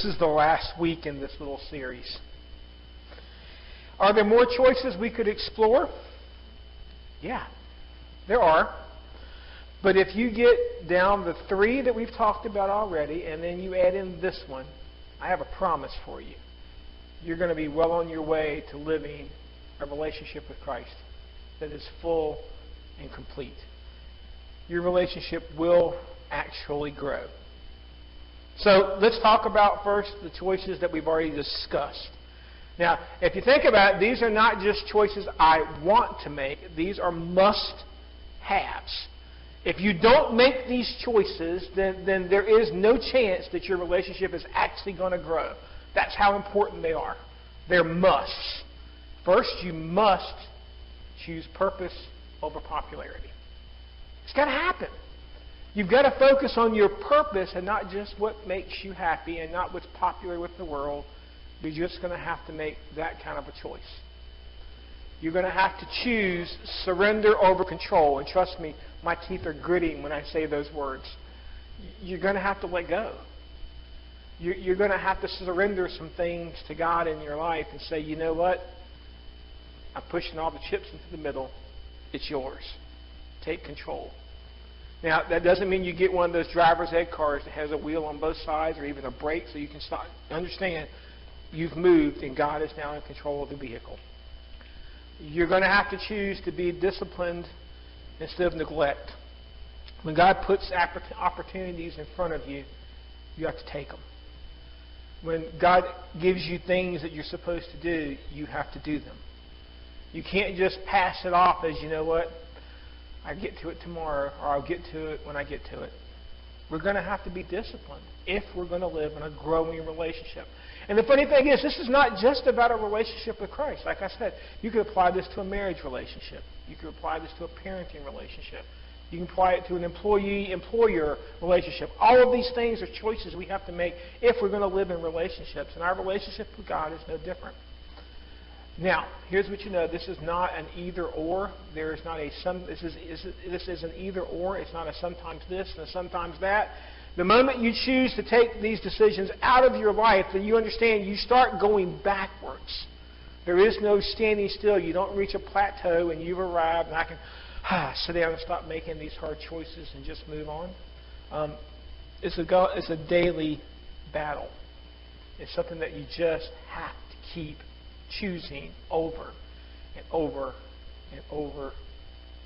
this is the last week in this little series. Are there more choices we could explore? Yeah, there are. But if you get down the 3 that we've talked about already, and then you add in this one, I have a promise for you. You're going to be well on your way to living a relationship with Christ that is full and complete. Your relationship will actually grow. So let's talk about first the choices that we've already discussed. Now, if you think about it, these are not just choices I want to make. These are must-haves. If you don't make these choices, then there is no chance that your relationship is actually going to grow. That's how important they are. They're musts. First, you must choose purpose over popularity. It's got to happen. You've got to focus on your purpose and not just what makes you happy and not what's popular with the world. You're just going to have to make that kind of a choice. You're going to have to choose surrender over control. And trust me, my teeth are gritting when I say those words. You're going to have to let go. You're going to have to surrender some things to God in your life and say, you know what? I'm pushing all the chips into the middle. It's yours. Take control. Now, that doesn't mean you get one of those driver's ed cars that has a wheel on both sides or even a brake so you can stop. Understand, you've moved and God is now in control of the vehicle. You're going to have to choose to be disciplined instead of neglect. When God puts opportunities in front of you, you have to take them. When God gives you things that you're supposed to do, you have to do them. You can't just pass it off as, you know what, I'll get to it tomorrow, or I'll get to it when I get to it. We're going to have to be disciplined if we're going to live in a growing relationship. And the funny thing is, this is not just about a relationship with Christ. Like I said, you could apply this to a marriage relationship. You could apply this to a parenting relationship. You can apply it to an employee-employer relationship. All of these things are choices we have to make if we're going to live in relationships. And our relationship with God is no different. Now, here's what you know. This is not an either-or. There is not a some. This is an either-or. It's not a sometimes this and a sometimes that. The moment you choose to take these decisions out of your life, then you understand you start going backwards. There is no standing still. You don't reach a plateau and you've arrived and I can sit down and stop making these hard choices and just move on. It's a daily battle. It's something that you just have to keep choosing over and over and over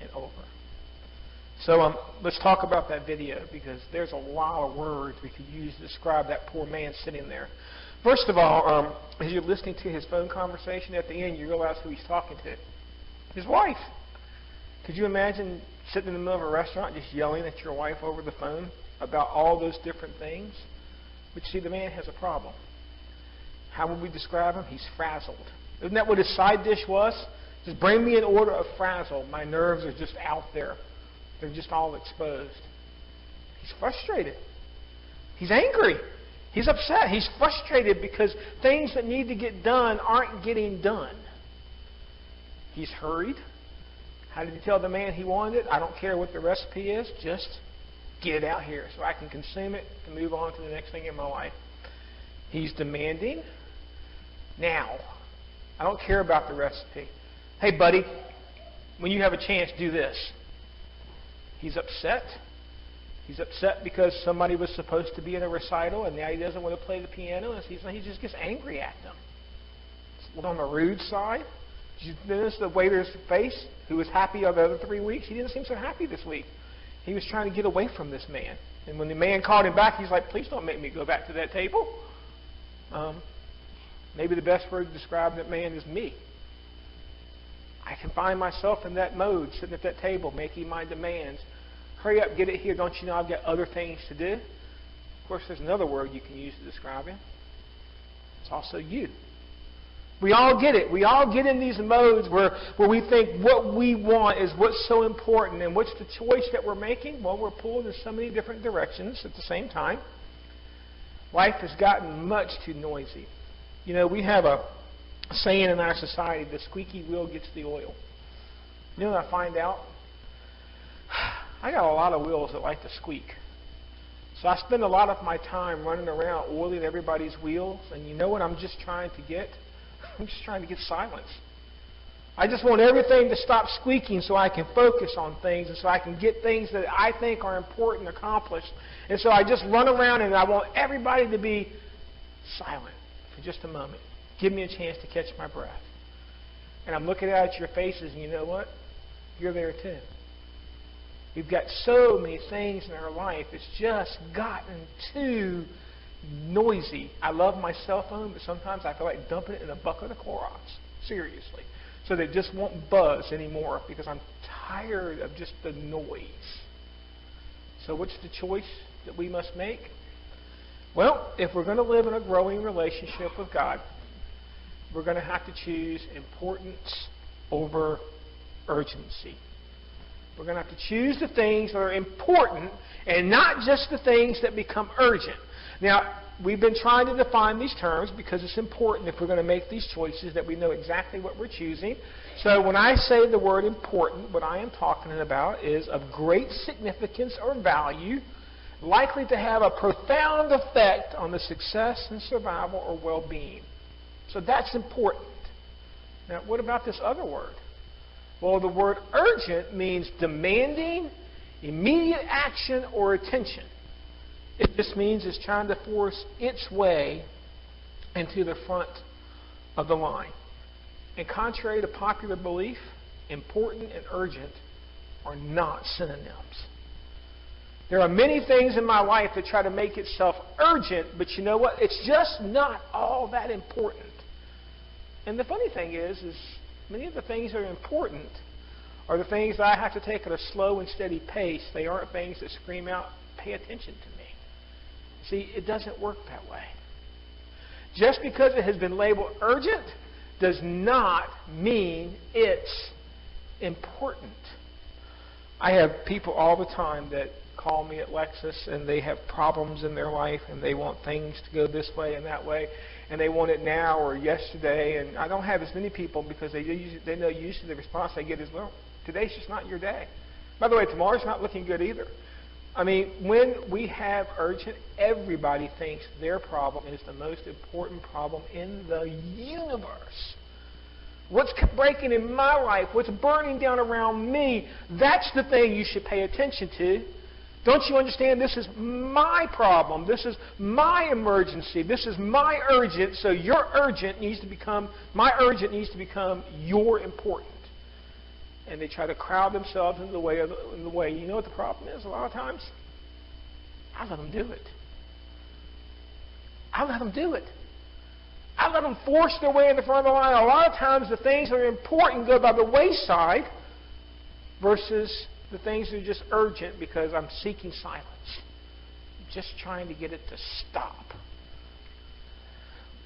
and over. So let's talk about that video because there's a lot of words we could use to describe that poor man sitting there. First of all, as you're listening to his phone conversation at the end, you realize who he's talking to. His wife. Could you imagine sitting in the middle of a restaurant just yelling at your wife over the phone about all those different things? But you see, the man has a problem. How would we describe him? He's frazzled. Isn't that what his side dish was? Just bring me an order of frazzle. My nerves are just out there. They're just all exposed. He's frustrated. He's angry. He's upset. He's frustrated because things that need to get done aren't getting done. He's hurried. How did he tell the man he wanted it? I don't care what the recipe is. Just get it out here so I can consume it and move on to the next thing in my life. He's demanding. Now, I don't care about the recipe. Hey, buddy, when you have a chance, do this. He's upset. He's upset because somebody was supposed to be in a recital and now he doesn't want to play the piano. And he just gets angry at them. On the rude side, did you notice the waiter's face who was happy the other 3 weeks? He didn't seem so happy this week. He was trying to get away from this man. And when the man called him back, he's like, please don't make me go back to that table. Maybe the best word to describe that man is me. I can find myself in that mode, sitting at that table, making my demands. Hurry up, get it here. Don't you know I've got other things to do? Of course, there's another word you can use to describe him. It's also you. We all get it. We all get in these modes where we think what we want is what's so important. And what's the choice that we're making? Well, we're pulled in so many different directions at the same time. Life has gotten much too noisy. You know, we have a saying in our society, the squeaky wheel gets the oil. You know what I find out? I got a lot of wheels that like to squeak. So I spend a lot of my time running around oiling everybody's wheels. And you know what I'm just trying to get? I'm just trying to get silence. I just want everything to stop squeaking so I can focus on things and so I can get things that I think are important accomplished. And so I just run around and I want everybody to be silent for just a moment. Give me a chance to catch my breath. And I'm looking at your faces and you know what? You're there too. We've got so many things in our life. It's just gotten too noisy. I love my cell phone, but sometimes I feel like dumping it in a bucket of Clorox. Seriously. So they just won't buzz anymore because I'm tired of just the noise. So what's the choice that we must make? Well, if we're going to live in a growing relationship with God, we're going to have to choose importance over urgency. We're going to have to choose the things that are important and not just the things that become urgent. Now, we've been trying to define these terms because it's important if we're going to make these choices that we know exactly what we're choosing. So when I say the word important, what I am talking about is of great significance or value, likely to have a profound effect on the success and survival or well-being. So that's important. Now, what about this other word? Well, the word urgent means demanding immediate action or attention. It just means it's trying to force its way into the front of the line. And contrary to popular belief, important and urgent are not synonyms. There are many things in my life that try to make itself urgent, but you know what? It's just not all that important. And the funny thing is many of the things that are important are the things that I have to take at a slow and steady pace. They aren't things that scream out, pay attention to me. See, it doesn't work that way. Just because it has been labeled urgent does not mean it's important. I have people all the time that call me at Lexus and they have problems in their life and they want things to go this way and that way and they want it now or yesterday. And I don't have as many people because they know usually the response they get is, well, today's just not your day. By the way, tomorrow's not looking good either. I mean, when we have urgent, everybody thinks their problem is the most important problem in the universe. What's breaking in my life, what's burning down around me, that's the thing you should pay attention to. Don't you understand? This is my problem. This is my emergency. This is my urgent. So your urgent needs to become, my urgent needs to become your important. And they try to crowd themselves into the way. You know what the problem is? A lot of times, I let them do it. I let them do it. I let them force their way in the front of the line. A lot of times, the things that are important go by the wayside versus the things that are just urgent because I'm seeking silence. I'm just trying to get it to stop.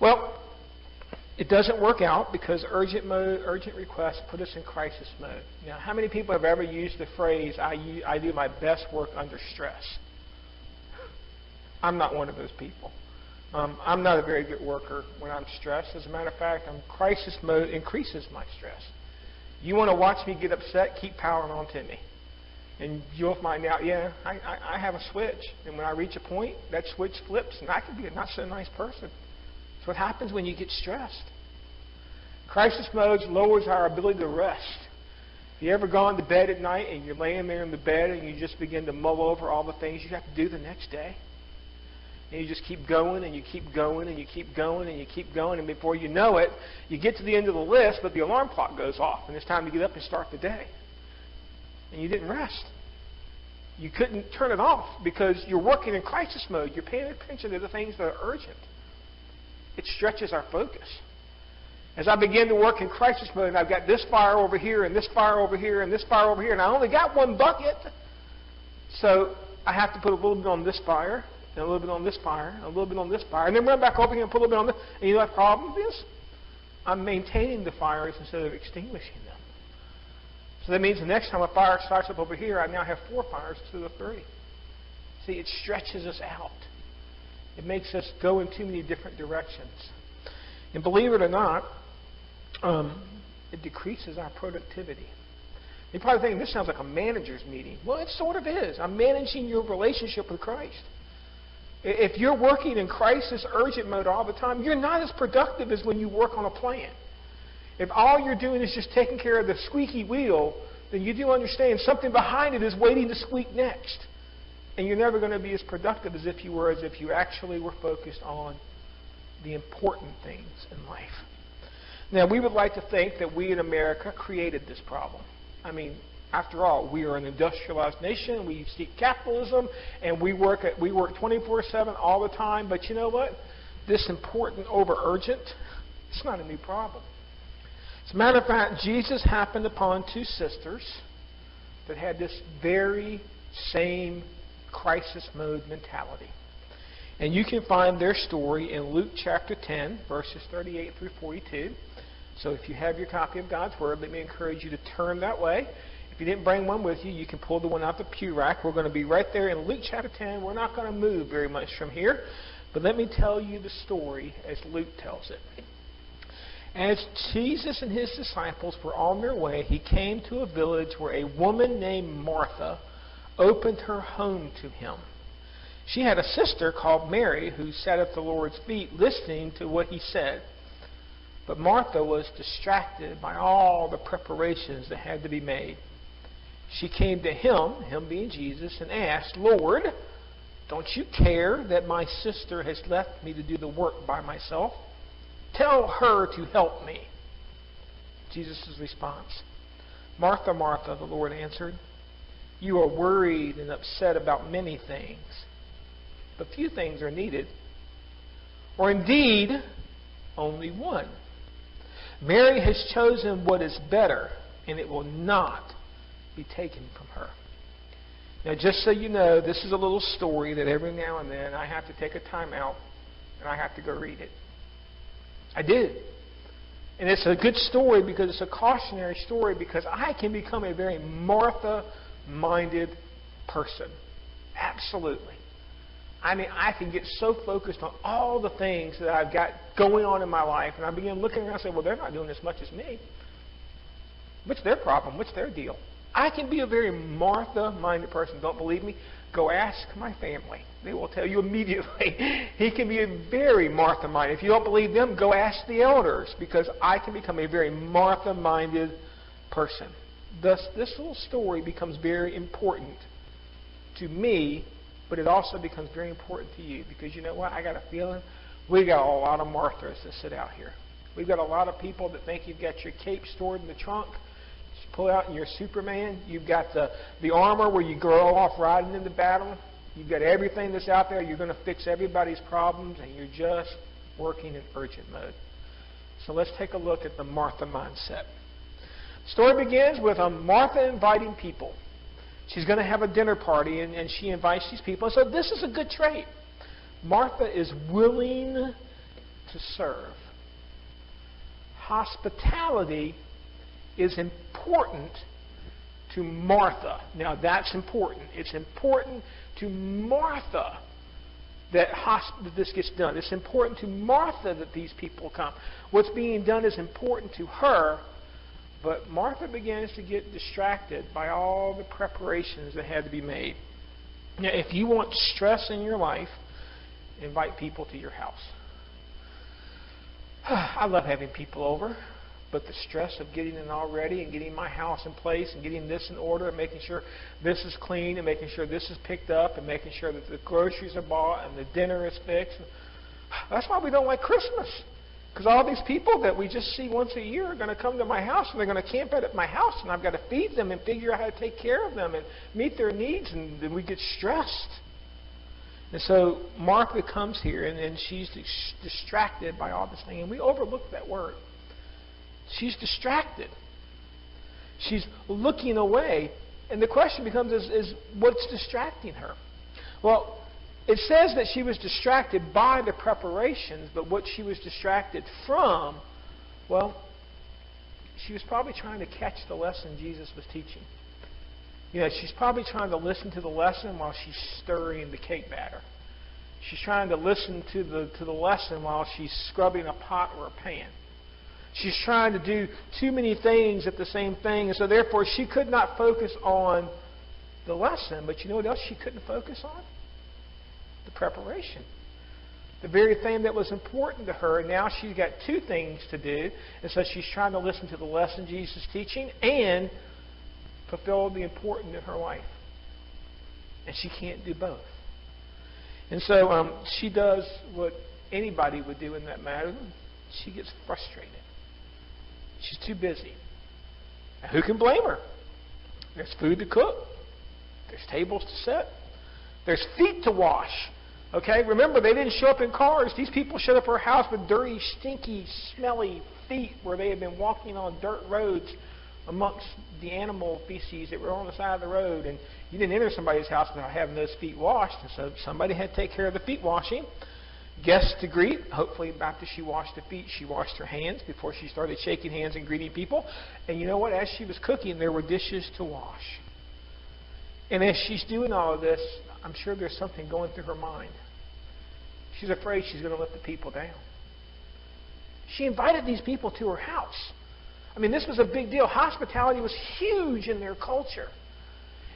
Well, it doesn't work out because urgent requests put us in crisis mode. Now, how many people have ever used the phrase, I do my best work under stress? I'm not one of those people. I'm not a very good worker when I'm stressed. As a matter of fact, crisis mode increases my stress. You want to watch me get upset, keep powering on to me. And you'll find out, I have a switch. And when I reach a point, that switch flips, and I can be a not so nice person. That's what happens when you get stressed. Crisis mode lowers our ability to rest. Have you ever gone to bed at night and you're laying there in the bed and you just begin to mull over all the things you have to do the next day? And you just keep going and you keep going and you keep going and you keep going, and before you know it, you get to the end of the list, but the alarm clock goes off and it's time to get up and start the day. And you didn't rest. You couldn't turn it off because you're working in crisis mode. You're paying attention to the things that are urgent. It stretches our focus. As I begin to work in crisis mode, and I've got this fire over here and this fire over here and this fire over here, and I only got one bucket, so I have to put a little bit on this fire, and a little bit on this fire, and a little bit on this fire, and then run back over here and put a little bit on this. And you know what the problem is? I'm maintaining the fires instead of extinguishing them. So that means the next time a fire starts up over here, I now have 4 fires instead of 3. See, it stretches us out. It makes us go in too many different directions. And believe it or not, it decreases our productivity. You're probably thinking, this sounds like a manager's meeting. Well, it sort of is. I'm managing your relationship with Christ. If you're working in crisis, urgent mode all the time, you're not as productive as when you work on a plan. If all you're doing is just taking care of the squeaky wheel, then you do understand something behind it is waiting to squeak next. And you're never going to be as productive as if you actually were focused on the important things in life. Now, we would like to think that we in America created this problem. I mean, after all, we are an industrialized nation. We seek capitalism, and we work 24/7 all the time. But you know what? This important over urgent, it's not a new problem. As a matter of fact, Jesus happened upon two sisters that had this very same crisis mode mentality. And you can find their story in Luke chapter 10, verses 38 through 42. So if you have your copy of God's Word, let me encourage you to turn that way. If you didn't bring one with you, you can pull the one out the pew rack. We're going to be right there in Luke chapter 10. We're not going to move very much from here. But let me tell you the story as Luke tells it. As Jesus and his disciples were on their way, he came to a village where a woman named Martha opened her home to him. She had a sister called Mary who sat at the Lord's feet listening to what he said. But Martha was distracted by all the preparations that had to be made. She came to him being Jesus, and asked, "Lord, don't you care that my sister has left me to do the work by myself? Tell her to help me." Jesus' response, "Martha, Martha," the Lord answered, "you are worried and upset about many things, but few things are needed, or indeed only one. Mary has chosen what is better, and it will not be taken from her." Now, just so you know, this is a little story that every now and then I have to take a time out and I have to go read it. I did. And it's a good story because it's a cautionary story, because I can become a very Martha-minded person. Absolutely. I mean, I can get so focused on all the things that I've got going on in my life, and I begin looking around and say, well, they're not doing as much as me. What's their problem? What's their deal? I can be a very Martha-minded person. Don't believe me? Go ask my family. They will tell you immediately. He can be a very Martha-minded. If you don't believe them, go ask the elders, because I can become a very Martha-minded person. Thus, this little story becomes very important to me, but it also becomes very important to you, because you know what? I got a feeling we got a lot of Marthas that sit out here. We've got a lot of people that think you've got your cape stored in the trunk. Pull out and you're Superman. You've got the armor where you go off riding into battle. You've got everything that's out there. You're going to fix everybody's problems, and you're just working in urgent mode. So let's take a look at the Martha mindset. The story begins with Martha inviting people. She's going to have a dinner party, and she invites these people. And so this is a good trait. Martha is willing to serve. Hospitality is important to Martha. Now, that's important. It's important to Martha that this gets done. It's important to Martha that these people come. What's being done is important to her, but Martha begins to get distracted by all the preparations that had to be made. Now, if you want stress in your life, invite people to your house. I love having people over. But the stress of getting it all ready and getting my house in place and getting this in order and making sure this is clean and making sure this is picked up and making sure that the groceries are bought and the dinner is fixed. That's why we don't like Christmas. Because all these people that we just see once a year are going to come to my house, and they're going to camp out at my house, and I've got to feed them and figure out how to take care of them and meet their needs, and then we get stressed. And so Martha comes here, and she's distracted by all this thing, and we overlook that word. She's distracted. She's looking away. And the question becomes, is what's distracting her? Well, it says that she was distracted by the preparations, but what she was distracted from, well, she was probably trying to catch the lesson Jesus was teaching. You know, she's probably trying to listen to the lesson while she's stirring the cake batter. She's trying to listen to the lesson while she's scrubbing a pot or a pan. She's trying to do too many things at the same thing, and so therefore she could not focus on the lesson. But you know what else she couldn't focus on? the preparation. The very thing that was important to her, now she's got two things to do. And so she's trying to listen to the lesson Jesus is teaching and fulfill the important in her life. And she can't do both. And so she does what anybody would do in that matter. She gets frustrated. She's too busy. Now, who can blame her? There's food to cook. There's tables to set. There's feet to wash. Okay, remember, they didn't show up in cars. These people showed up at her house with dirty, stinky, smelly feet where they had been walking on dirt roads amongst the animal feces that were on the side of the road. And you didn't enter somebody's house without having those feet washed. And so somebody had to take care of the feet washing. Guests to greet. Hopefully, after she washed the feet, she washed her hands before she started shaking hands and greeting people. And you know what? As she was cooking, there were dishes to wash. And as she's doing all of this, I'm sure there's something going through her mind. She's afraid she's going to let the people down. She invited these people to her house. I mean, this was a big deal. Hospitality was huge in their culture.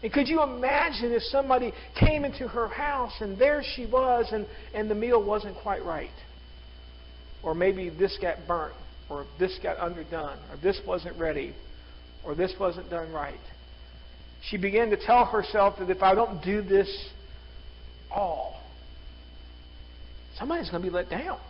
And could you imagine if somebody came into her house and there she was and the meal wasn't quite right? Or maybe this got burnt, or this got underdone, or this wasn't ready, or this wasn't done right. She began to tell herself that if I don't do this all, somebody's going to be let down.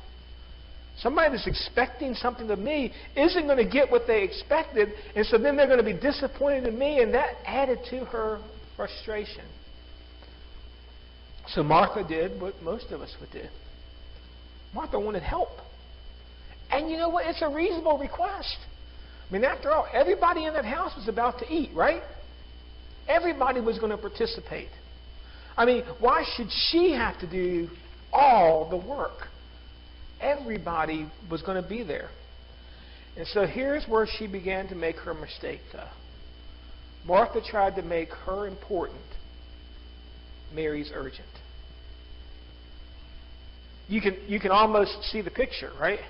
Somebody that's expecting something of me isn't going to get what they expected, and so then they're going to be disappointed in me, and that added to her frustration. So Martha did what most of us would do. Martha wanted help. And you know what? It's a reasonable request. I mean, after all, everybody in that house was about to eat, right? Everybody was going to participate. I mean, why should she have to do all the work? Everybody was going to be there. And so here's where she began to make her mistake, though. Martha tried to make her important. Mary's urgent. You can almost see the picture, right?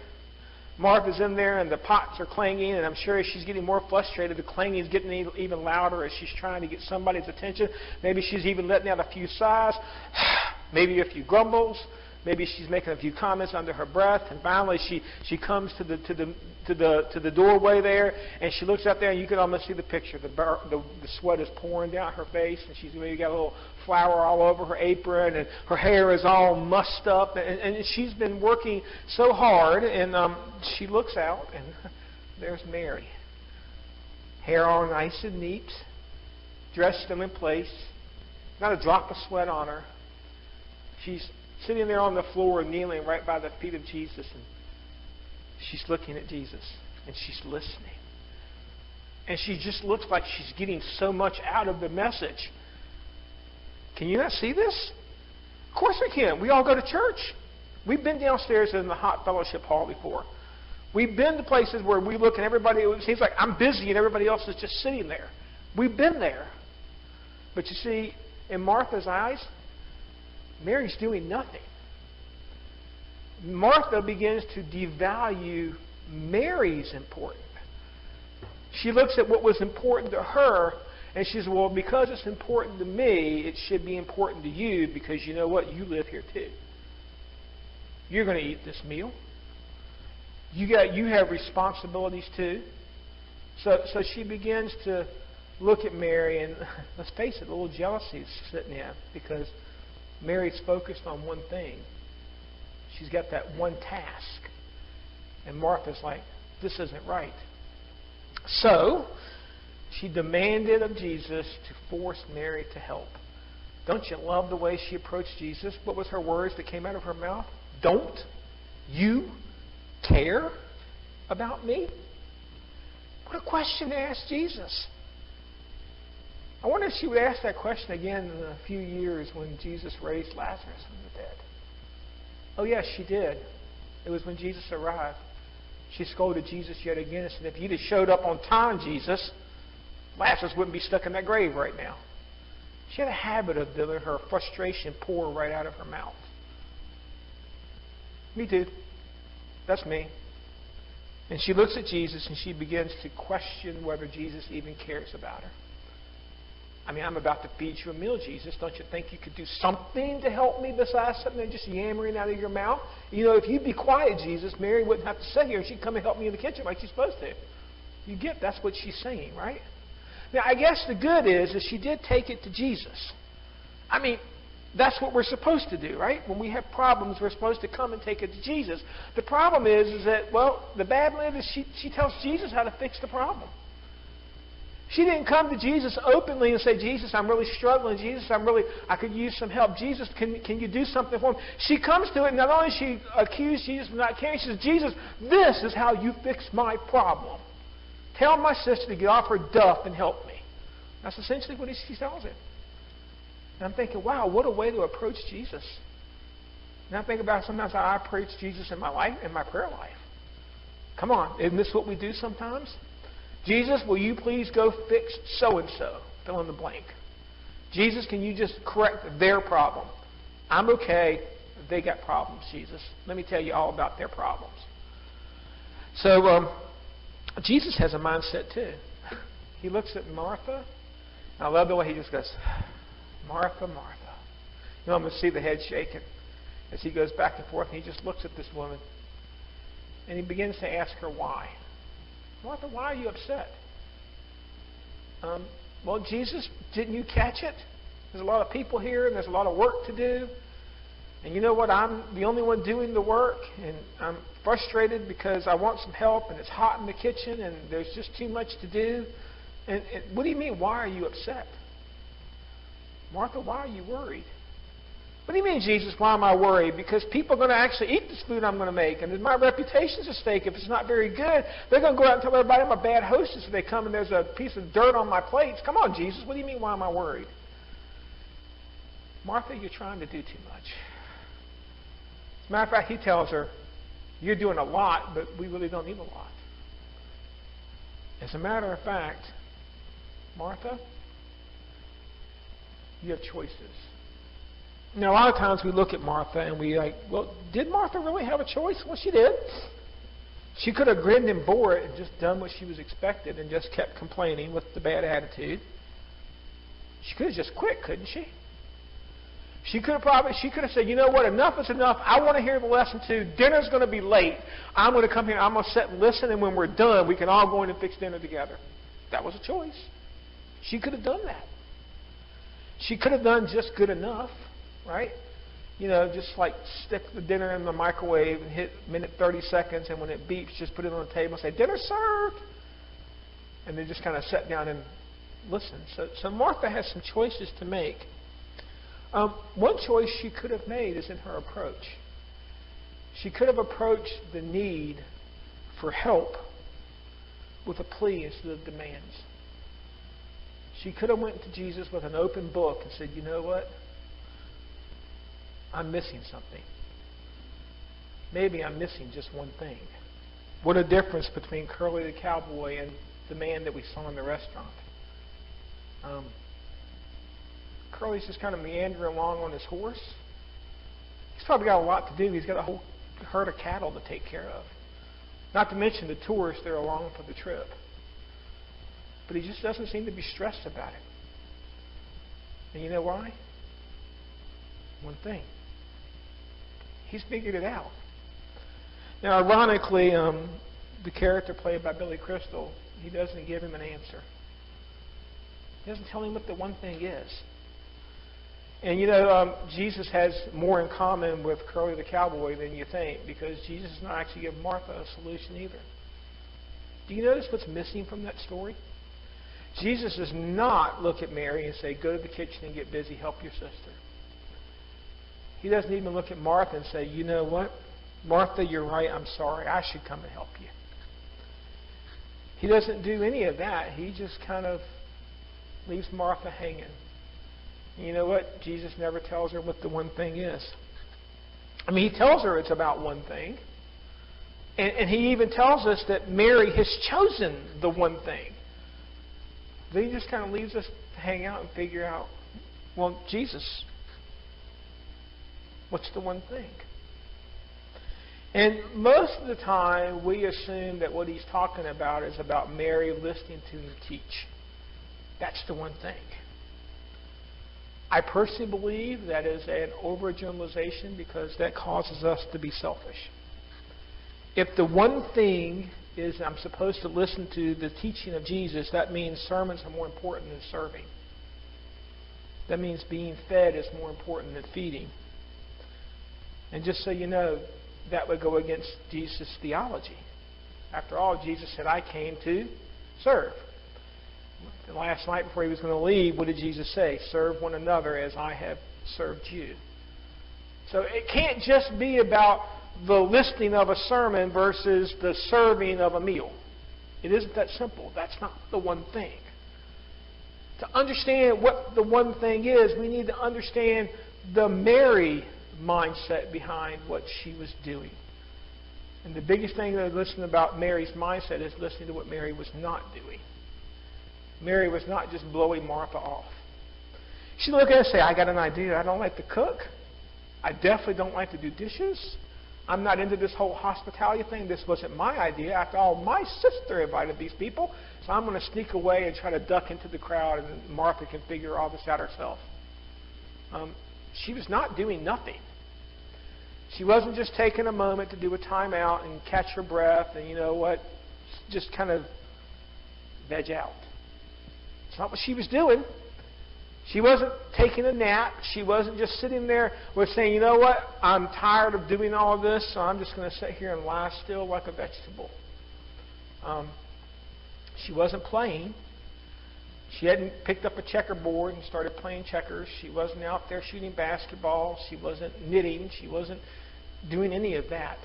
Martha's in there and the pots are clanging, and I'm sure as she's getting more frustrated, the clanging is getting even louder as she's trying to get somebody's attention. Maybe she's even letting out a few sighs, maybe a few grumbles. Maybe she's making a few comments under her breath, and finally she comes to the doorway there, and she looks out there, and you can almost see the picture. The sweat is pouring down her face, and she's maybe got a little flour all over her apron, and her hair is all mussed up, and she's been working so hard, and she looks out, and there's Mary, hair all nice and neat, dressed still in place, not a drop of sweat on her. She's sitting there on the floor, kneeling right by the feet of Jesus, and she's looking at Jesus, and she's listening. And she just looks like she's getting so much out of the message. Can you not see this? Of course we can. We all go to church. We've been downstairs in the hot fellowship hall before. We've been to places where we look and everybody, it seems like I'm busy and everybody else is just sitting there. We've been there. But you see, in Martha's eyes, Mary's doing nothing. Martha begins to devalue Mary's importance. She looks at what was important to her, and she says, well, because it's important to me, it should be important to you, because you know what? You live here too. You're going to eat this meal. You have responsibilities too. So she begins to look at Mary, and let's face it, a little jealousy is sitting in, because Mary's focused on one thing. She's got that one task. And Martha's like, this isn't right. So, she demanded of Jesus to force Mary to help. Don't you love the way she approached Jesus? What was her words that came out of her mouth? Don't you care about me? What a question to ask Jesus. I wonder if she would ask that question again in a few years when Jesus raised Lazarus from the dead. Oh, yes, she did. It was when Jesus arrived. She scolded Jesus yet again and said, if you'd have showed up on time, Jesus, Lazarus wouldn't be stuck in that grave right now. She had a habit of letting her frustration pour right out of her mouth. Me too. That's me. And she looks at Jesus and she begins to question whether Jesus even cares about her. I mean, I'm about to feed you a meal, Jesus. Don't you think you could do something to help me besides something than just yammering out of your mouth? You know, if you'd be quiet, Jesus, Mary wouldn't have to sit here. She'd come and help me in the kitchen like she's supposed to. You get that's what she's saying, right? Now, I guess the good is she did take it to Jesus. I mean, that's what we're supposed to do, right? When we have problems, we're supposed to come and take it to Jesus. The problem is that, well, the bad news is she tells Jesus how to fix the problem. She didn't come to Jesus openly and say, Jesus, I'm really struggling. Jesus, I could use some help. Jesus, can you do something for me? She comes to it, and not only she accused Jesus of not caring, she says, Jesus, this is how you fix my problem. Tell my sister to get off her duff and help me. That's essentially what she tells him. And I'm thinking, wow, what a way to approach Jesus. And I think about sometimes how I approach Jesus in my life, in my prayer life. Come on, isn't this what we do sometimes? Jesus, will you please go fix so-and-so? Fill in the blank. Jesus, can you just correct their problem? I'm okay. They got problems, Jesus. Let me tell you all about their problems. So, Jesus has a mindset too. He looks at Martha. I love the way he just goes, Martha, Martha. You know, I'm going to see the head shaking as he goes back and forth, and he just looks at this woman. And he begins to ask her why. Martha, why are you upset? Well, Jesus, didn't you catch it? There's a lot of people here, and there's a lot of work to do. And you know what? I'm the only one doing the work, and I'm frustrated because I want some help, and it's hot in the kitchen, and there's just too much to do. And what do you mean, why are you upset? Martha, why are you worried? What do you mean, Jesus, why am I worried? Because people are going to actually eat this food I'm going to make, and my reputation's at stake. If it's not very good, they're going to go out and tell everybody I'm a bad hostess if they come and there's a piece of dirt on my plates. Come on, Jesus, what do you mean, why am I worried? Martha, you're trying to do too much. As a matter of fact, he tells her, you're doing a lot, but we really don't need a lot. As a matter of fact, Martha, you have choices. Now, a lot of times we look at Martha and we like, well, did Martha really have a choice? Well, she did. She could have grinned and bore it and just done what she was expected and just kept complaining with the bad attitude. She could have just quit, couldn't she? She could have said, you know what, enough is enough. I want to hear the lesson too. Dinner's going to be late. I'm going to come here. I'm going to sit and listen, and when we're done, we can all go in and fix dinner together. That was a choice. She could have done that. She could have done just good enough. Right? You know, just like stick the dinner in the microwave and hit minute 30 seconds, and when it beeps, just put it on the table and say, dinner served. And then just kind of sit down and listen. So Martha has some choices to make. One choice she could have made is in her approach. She could have approached the need for help with a plea instead of demands. She could have went to Jesus with an open book and said, you know what? I'm missing something. Maybe I'm missing just one thing. What a difference between Curly the cowboy and the man that we saw in the restaurant. Curly's just kind of meandering along on his horse. He's probably got a lot to do. He's got a whole herd of cattle to take care of. Not to mention the tourists that are along for the trip. But he just doesn't seem to be stressed about it. And you know why? One thing. He's figured it out. Now, ironically, the character played by Billy Crystal, he doesn't give him an answer. He doesn't tell him what the one thing is. And you know, Jesus has more in common with Curly the cowboy than you think, because Jesus does not actually give Martha a solution either. Do you notice what's missing from that story? Jesus does not look at Mary and say, go to the kitchen and get busy, help your sister. He doesn't even look at Martha and say, you know what? Martha, you're right. I'm sorry. I should come and help you. He doesn't do any of that. He just kind of leaves Martha hanging. And you know what? Jesus never tells her what the one thing is. I mean, he tells her it's about one thing. And he even tells us that Mary has chosen the one thing. Then he just kind of leaves us to hang out and figure out, well, Jesus, what's the one thing? And most of the time, we assume that what he's talking about is about Mary listening to him teach. That's the one thing. I personally believe that is an overgeneralization because that causes us to be selfish. If the one thing is I'm supposed to listen to the teaching of Jesus, that means sermons are more important than serving. That means being fed is more important than feeding. And just so you know, that would go against Jesus' theology. After all, Jesus said, I came to serve. Last night before he was going to leave, what did Jesus say? Serve one another as I have served you. So it can't just be about the listening of a sermon versus the serving of a meal. It isn't that simple. That's not the one thing. To understand what the one thing is, we need to understand the Mary mindset behind what she was doing. And the biggest thing to listen about Mary's mindset is listening to what Mary was not doing. Mary was not just blowing Martha off. She looked at her and say, I got an idea. I don't like to cook. I definitely don't like to do dishes. I'm not into this whole hospitality thing. This wasn't my idea. After all, my sister invited these people, so I'm going to sneak away and try to duck into the crowd, and Martha can figure all this out herself. She was not doing nothing. She wasn't just taking a moment to do a timeout and catch her breath and, you know what, just kind of veg out. It's not what she was doing. She wasn't taking a nap. She wasn't just sitting there with saying, you know what, I'm tired of doing all of this, so I'm just going to sit here and lie still like a vegetable. She wasn't playing. She hadn't picked up a checkerboard and started playing checkers. She wasn't out there shooting basketball. She wasn't knitting. She wasn't doing any of that.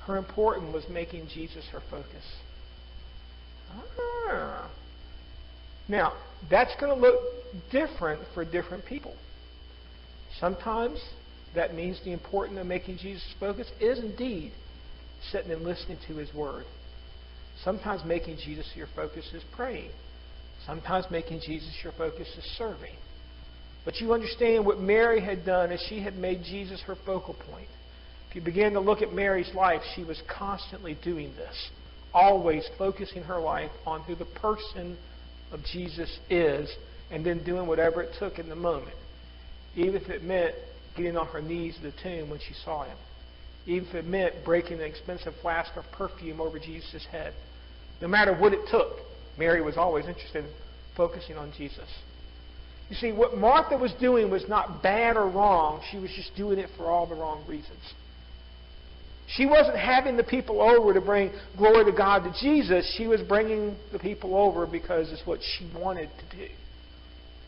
Her importance was making Jesus her focus. Now, that's going to look different for different people. Sometimes that means the importance of making Jesus focus is indeed sitting and listening to His Word. Sometimes making Jesus your focus is praying. Sometimes making Jesus your focus is serving. But you understand what Mary had done is she had made Jesus her focal point. If you begin to look at Mary's life, she was constantly doing this. Always focusing her life on who the person of Jesus is and then doing whatever it took in the moment. Even if it meant getting on her knees at the tomb when she saw Him. Even if it meant breaking an expensive flask of perfume over Jesus' head. No matter what it took, Mary was always interested in focusing on Jesus. You see, what Martha was doing was not bad or wrong. She was just doing it for all the wrong reasons. She wasn't having the people over to bring glory to God to Jesus. She was bringing the people over because it's what she wanted to do.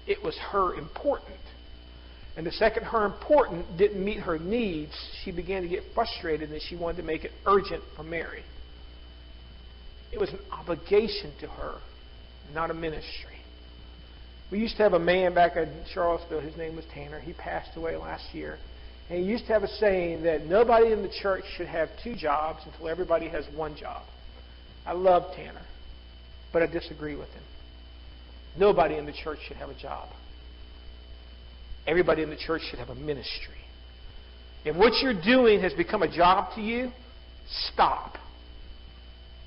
It was her important. And the second her important didn't meet her needs, she began to get frustrated and she wanted to make it urgent for Mary. It was an obligation to her, not a ministry. We used to have a man back in Charlottesville. His name was Tanner. He passed away last year. And he used to have a saying that nobody in the church should have two jobs until everybody has one job. I love Tanner, but I disagree with him. Nobody in the church should have a job. Everybody in the church should have a ministry. If what you're doing has become a job to you, stop.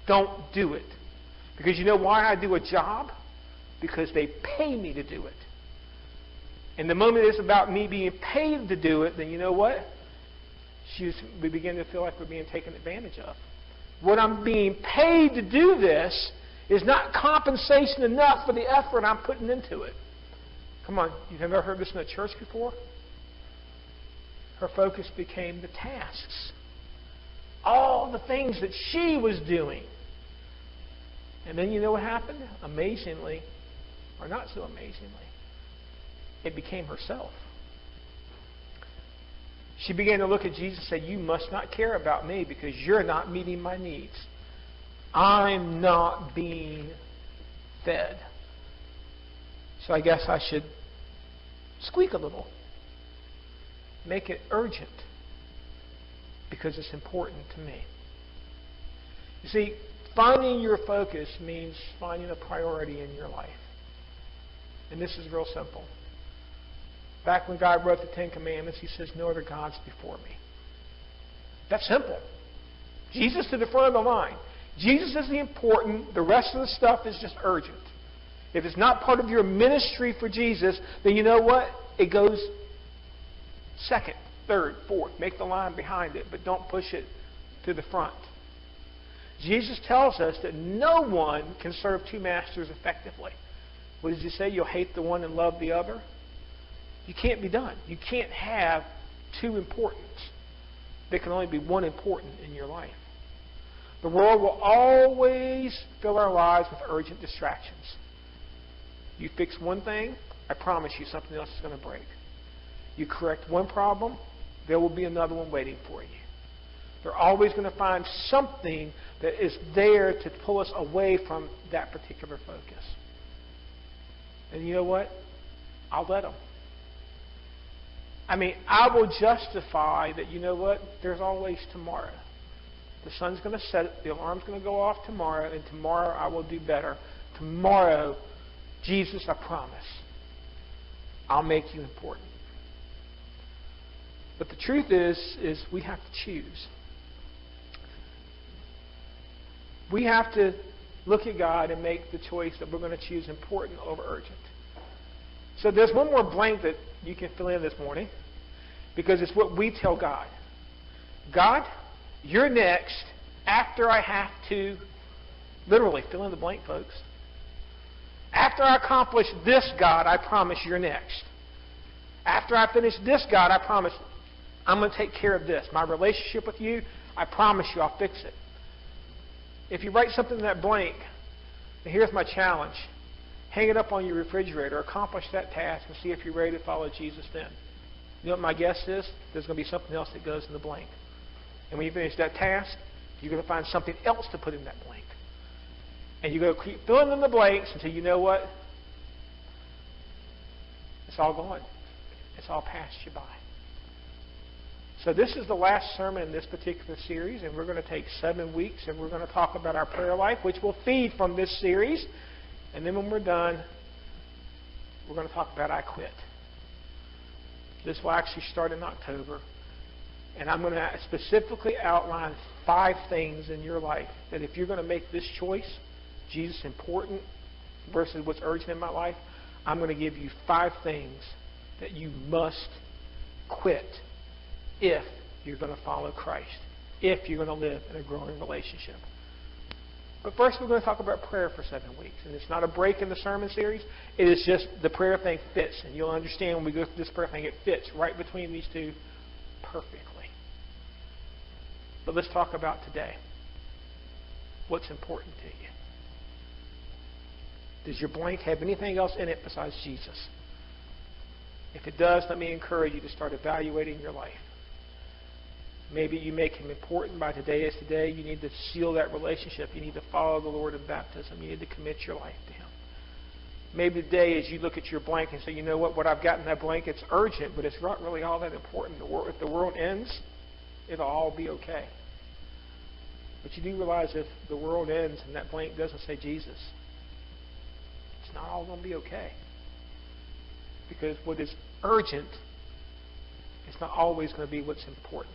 Don't do it. Because you know why I do a job? Because they pay me to do it. And the moment it's about me being paid to do it, then you know what? We begin to feel like we're being taken advantage of. What I'm being paid to do this is not compensation enough for the effort I'm putting into it. Come on, you've ever heard this in a church before? Her focus became the tasks. All the things that she was doing. And then you know what happened? Amazingly, or not so amazingly, it became herself. She began to look at Jesus and say, you must not care about me because you're not meeting my needs. I'm not being fed. So I guess I should squeak a little. Make it urgent because it's important to me. You see, finding your focus means finding a priority in your life. And this is real simple. Back when God wrote the Ten Commandments, He says, no other gods before me. That's simple. Jesus to the front of the line. Jesus is the important. The rest of the stuff is just urgent. If it's not part of your ministry for Jesus, then you know what? It goes second, third, fourth. Make the line behind it, but don't push it to the front. Jesus tells us that no one can serve two masters effectively. What does he say? You'll hate the one and love the other. You can't be done. You can't have two importance. There can only be one important in your life. The world will always fill our lives with urgent distractions. You fix one thing, I promise you something else is going to break. You correct one problem, there will be another one waiting for you. They're always going to find something that is there to pull us away from that particular focus. And you know what? I'll let them. I mean, I will justify that, you know what? There's always tomorrow. The sun's going to set, the alarm's going to go off tomorrow, and tomorrow I will do better. Tomorrow, Jesus, I promise, I'll make you important. But the truth is we have to choose. We have to look at God and make the choice that we're going to choose important over urgent. So there's one more blank that you can fill in this morning, because it's what we tell God. God, you're next after I have to, literally, fill in the blank, folks. After I accomplish this, God, I promise you're next. After I finish this, God, I promise I'm going to take care of this. My relationship with you, I promise you I'll fix it. If you write something in that blank, then here's my challenge. Hang it up on your refrigerator. Accomplish that task and see if you're ready to follow Jesus then. You know what my guess is? There's going to be something else that goes in the blank. And when you finish that task, you're going to find something else to put in that blank. And you're going to keep filling in the blanks until you know what? It's all gone. It's all passed you by. So this is the last sermon in this particular series, and we're going to take 7 weeks, and we're going to talk about our prayer life, which will feed from this series. And then when we're done, we're going to talk about I Quit. This will actually start in October. And I'm going to specifically outline 5 things in your life that if you're going to make this choice, Jesus important versus what's urgent in my life, I'm going to give you 5 things that you must quit if you're going to follow Christ, if you're going to live in a growing relationship. But first we're going to talk about prayer for 7 weeks. And it's not a break in the sermon series. It is just the prayer thing fits. And you'll understand when we go through this prayer thing, it fits right between these two perfectly. But let's talk about today. What's important to you? Does your blank have anything else in it besides Jesus? If it does, let me encourage you to start evaluating your life. Maybe you make him important by today is today. You need to seal that relationship. You need to follow the Lord in baptism. You need to commit your life to him. Maybe today as you look at your blank and say, you know what I've got in that blank, it's urgent, but it's not really all that important. If the world ends, it'll all be okay. But you do realize if the world ends and that blank doesn't say Jesus, it's not all going to be okay. Because what is urgent is not always going to be what's important.